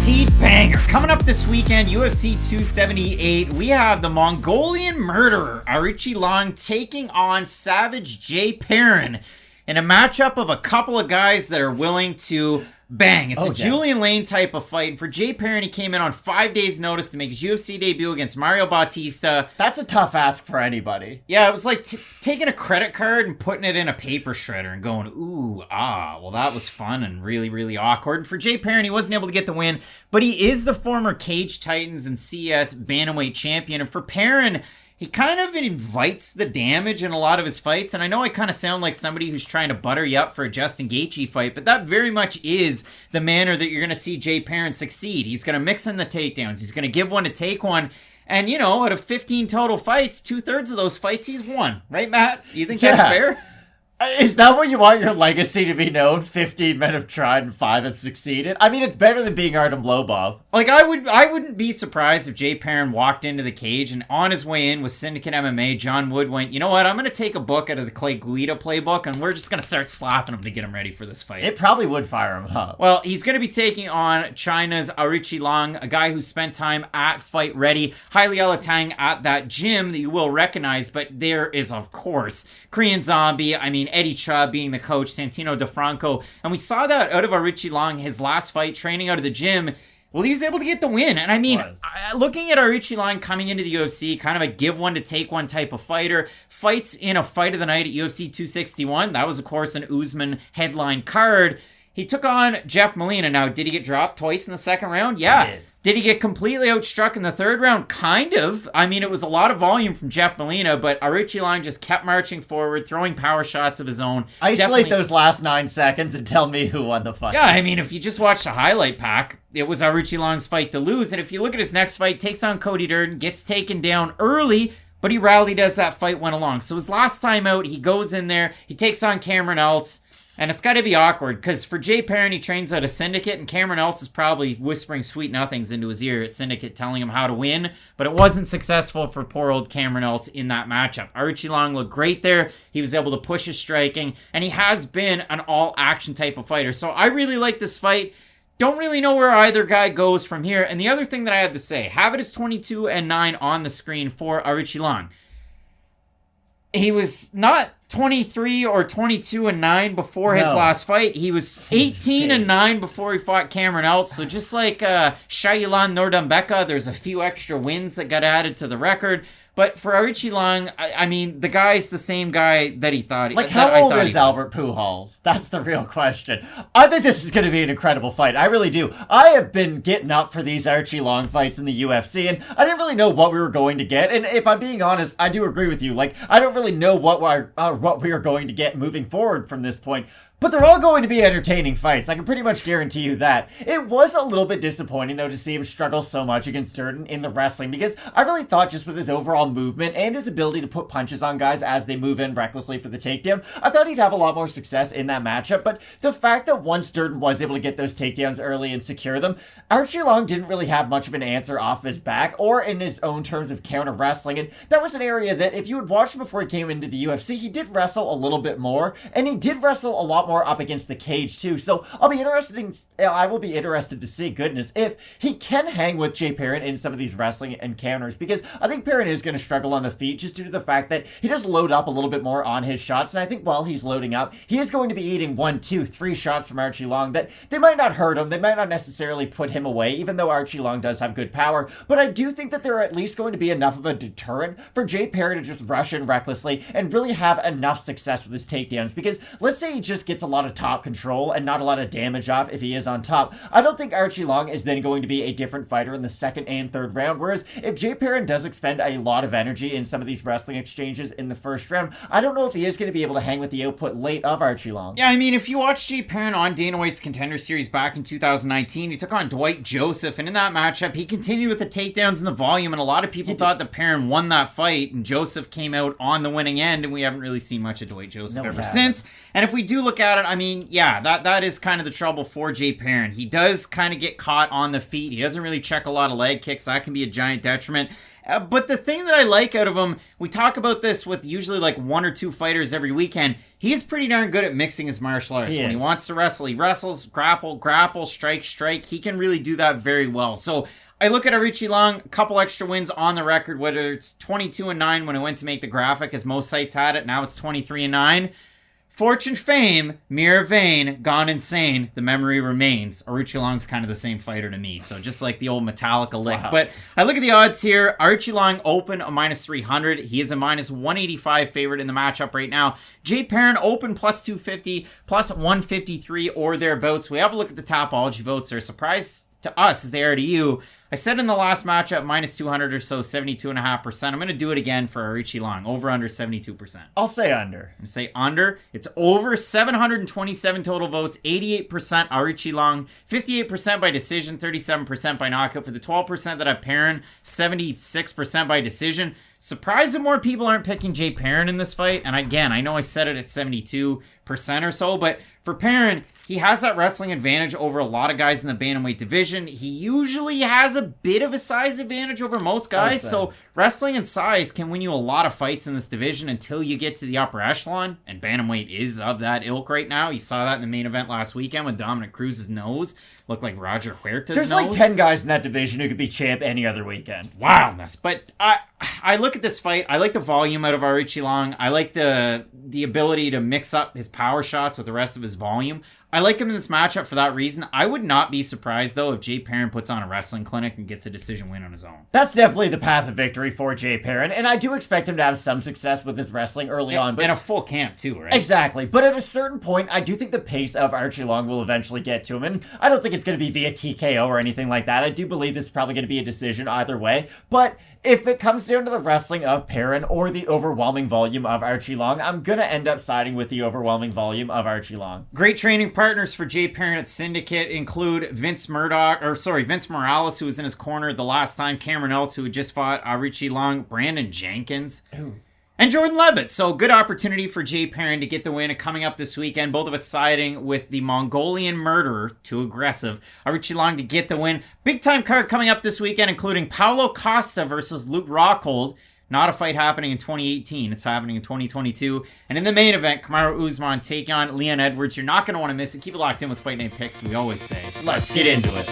guaranteed banger. Coming up this weekend, UFC 278, we have the Mongolian murderer, Aoriqileng, taking on Savage Jay Perrin in a matchup of a couple of guys that are willing to bang. It's a Julian Lane type of fight. And for Jay Perrin, he came in on 5 days' notice to make his UFC debut against Mario Bautista. That's a tough ask for anybody. Yeah, it was like taking a credit card and putting it in a paper shredder and going, ooh, well, that was fun and really, really awkward. And for Jay Perrin, he wasn't able to get the win, but he is the former Cage Titans and CS Bantamweight champion. And for Perrin, he kind of invites the damage in a lot of his fights, and I know I kind of sound like somebody who's trying to butter you up for a Justin Gaethje fight, but that very much is the manner that you're going to see Jay Perrin succeed. He's going to mix in the takedowns. He's going to give one to take one, and, you know, out of 15 total fights, 2/3 of those fights he's won. Right, Matt? You think that's fair? Is that what you want your legacy to be known? 15 men have tried and 5 have succeeded? I mean, it's better than being Artem Lobov. Like, I wouldn't be surprised if Jay Perrin walked into the cage and on his way in with Syndicate MMA, John Wood went, you know what, I'm going to take a book out of the Clay Guida playbook and we're just going to start slapping him to get him ready for this fight. It probably would fire him up. Well, he's going to be taking on China's Aoriqileng, a guy who spent time at Fight Ready, Haile Alatang at that gym that you will recognize, but there is, of course, Korean Zombie, Eddie Cha being the coach, Santino DeFranco, and we saw that out of Aoriqileng, his last fight, training out of the gym. Well, he was able to get the win, and looking at Aoriqileng coming into the UFC, kind of a give one to take one type of fighter, fights in a fight of the night at UFC 261, that was, of course, an Usman headline card. He took on Jeff Molina. Now, did he get dropped twice in the second round? Yeah. Did he get completely outstruck in the third round? Kind of. It was a lot of volume from Jeff Molina, but Aoriqileng just kept marching forward, throwing power shots of his own. Isolate those last 9 seconds and tell me who won the fight. Yeah, if you just watch the highlight pack, it was Aoriqileng's fight to lose. And if you look at his next fight, takes on Cody Durden, gets taken down early, but he rallied as that fight went along. So his last time out, he goes in there, he takes on Cameron Else. And it's got to be awkward, because for Jay Perrin, he trains at a Syndicate, and Cameron Else is probably whispering sweet nothings into his ear at Syndicate, telling him how to win, but it wasn't successful for poor old Cameron Else in that matchup. Aoriqileng looked great there. He was able to push his striking, and he has been an all-action type of fighter. So I really like this fight. Don't really know where either guy goes from here. And the other thing that I have to say, have it as 22-9 on the screen for Aoriqileng. He was not 23 or 22-9 before his last fight. He was 18-9 before he fought Cameron Else. So just like Shailan Nordambeka, there's a few extra wins that got added to the record. But for Aoriqileng, the guy's the same guy that he thought. How old is Albert Pujols? That's the real question. I think this is going to be an incredible fight. I really do. I have been getting up for these Aoriqileng fights in the UFC, and I didn't really know what we were going to get. And if I'm being honest, I do agree with you. I don't really know what we are going to get moving forward from this point. But they're all going to be entertaining fights. I can pretty much guarantee you that. It was a little bit disappointing, though, to see him struggle so much against Durden in the wrestling, because I really thought just with his overall movement and his ability to put punches on guys as they move in recklessly for the takedown, I thought he'd have a lot more success in that matchup. But the fact that once Durden was able to get those takedowns early and secure them, Aoriqileng didn't really have much of an answer off his back or in his own terms of counter wrestling. And that was an area that if you had watched him before he came into the UFC, he did wrestle a little bit more, and he did wrestle a lot more up against the cage too. So I will be interested to see, goodness, if he can hang with Jay Perrin in some of these wrestling encounters, because I think Perrin is going to struggle on the feet just due to the fact that he does load up a little bit more on his shots. And I think while he's loading up, he is going to be eating 1, 2, 3 shots from Aoriqileng that they might not hurt him. They might not necessarily put him away, even though Aoriqileng does have good power. But I do think that they're at least going to be enough of a deterrent for Jay Perrin to just rush in recklessly and really have enough success with his takedowns. Because let's say he just gets a lot of top control and not a lot of damage off if he is on top. I don't think Aoriqileng is then going to be a different fighter in the second and third round, whereas if Jay Perrin does expend a lot of energy in some of these wrestling exchanges in the first round, I don't know if he is going to be able to hang with the output late of Aoriqileng. Yeah, if you watch Jay Perrin on Dana White's Contender Series back in 2019, he took on Dwight Joseph, and in that matchup, he continued with the takedowns and the volume, and a lot of people thought that Perrin won that fight, and Joseph came out on the winning end, and we haven't really seen much of Dwight Joseph ever since. And if we do look at it, I mean, yeah, that is kind of the trouble for Jay Perrin. He does kind of get caught on the feet. He doesn't really check a lot of leg kicks. That can be a giant detriment. But the thing that I like out of him, we talk about this with usually like 1 or 2 fighters every weekend. He's pretty darn good at mixing his martial arts. When he wants to wrestle, he wrestles, grapple, strike. He can really do that very well. So I look at Aoriqi Long, a couple extra wins on the record, whether it's 22-9 when I went to make the graphic, as most sites had it. Now it's 23-9. Fortune, fame, mirror vein, gone insane. The memory remains. Aoriqi Long's kind of the same fighter to me. So just like the old Metallica lick. Wow. But I look at the odds here. Aoriqi Long open a -300. He is a -185 favorite in the matchup right now. Jay Perrin open +250, +153 or thereabouts. We have a look at the Tapology votes. They're a surprise to us as they are to you. I said in the last matchup, -200 or so, 72.5%. I'm going to do it again for Aoriqi Long. Over under 72%. I'll say under. And say under. It's over 727 total votes, 88% Aoriqi Long, 58% by decision, 37% by knockout. For the 12% that have Perrin, 76% by decision. Surprised that more people aren't picking Jay Perrin in this fight. And again, I know I said it at 72% or so, but for Perrin, he has that wrestling advantage over a lot of guys in the bantamweight division. He usually has a bit of a size advantage over most guys, so wrestling and size can win you a lot of fights in this division until you get to the upper echelon, and bantamweight is of that ilk right now. You saw that in the main event last weekend with Dominic Cruz's nose. Looked like Roger Huerta's There's nose. like 10 guys in that division who could be champ any other weekend. Wildness. But I look at this fight. I like the volume out of Aoriqi Long. I like the ability to mix up his power shots with the rest of his volume. I like him in this matchup for that reason. I would not be surprised, though, if Jay Perrin puts on a wrestling clinic and gets a decision win on his own. That's definitely the path of victory for Jay Perrin, and I do expect him to have some success with his wrestling early on. But in a full camp, too, right? Exactly. But at a certain point, I do think the pace of Aoriqi Long will eventually get to him, and I don't think it's going to be via TKO or anything like that. I do believe this is probably going to be a decision either way, but if it comes down to the wrestling of Perrin or the overwhelming volume of Aoriqi Long, I'm going to end up siding with the overwhelming volume of Aoriqi Long. Great training partners for Jay Perrin at Syndicate include Vince Morales, who was in his corner the last time, Cameron Eltz, who had just fought Aoriqi Long, Brandon Jenkins. Ooh. And Jordan Levitt. So good opportunity for Jay Perrin to get the win coming up this weekend. Both of us siding with the Mongolian murderer, too aggressive, Aoriqi Long to get the win. Big time card coming up this weekend, including Paulo Costa versus Luke Rockhold. Not a fight happening in 2018. It's happening in 2022. And in the main event, Kamaru Usman taking on Leon Edwards. You're not going to want to miss it. Keep it locked in with Fight Night Picks. We always say, let's get into it.